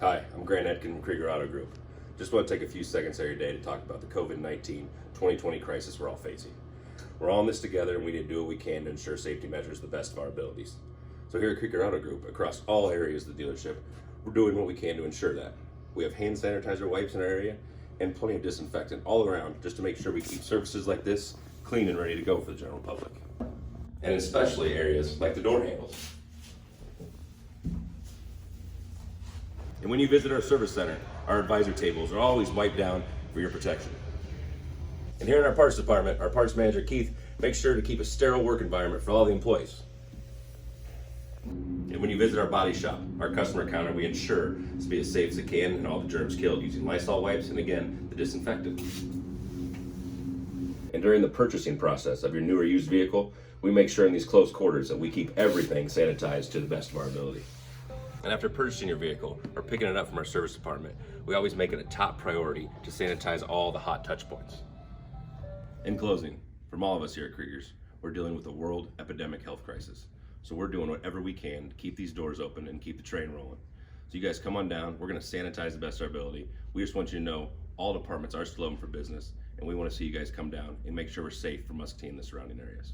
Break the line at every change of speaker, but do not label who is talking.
Hi, I'm Edkin from Krieger Auto Group. Just want to take a few seconds of your day to talk about the COVID-19 2020 crisis we're all facing. We're all in this together and we need to do what we can to ensure safety measures to the best of our abilities. So here at Krieger Auto Group, across all areas of the dealership, we're doing what we can to ensure that. We have hand sanitizer wipes in our area and plenty of disinfectant all around just to make sure we keep surfaces like this clean and ready to go for the general public. And especially areas like the door handles. And when you visit our service center, our advisor tables are always wiped down for your protection. And here in our parts department, our parts manager, Keith, makes sure to keep a sterile work environment for all the employees. And when you visit our body shop, our customer counter, we ensure to be as safe as it can and all the germs killed using Lysol wipes and again, the disinfectant. And during the purchasing process of your new or used vehicle, we make sure in these close quarters that we keep everything sanitized to the best of our ability. And after purchasing your vehicle or picking it up from our service department, we always make it a top priority to sanitize all the hot touch points. In closing, from all of us here at Kriegers, we're dealing with a world epidemic health crisis. So we're doing whatever we can to keep these doors open and keep the train rolling. So you guys come on down, we're gonna sanitize the best of our ability. We just want you to know all departments are still open for business and we wanna see you guys come down and make sure we're safe for Muscatine and the surrounding areas.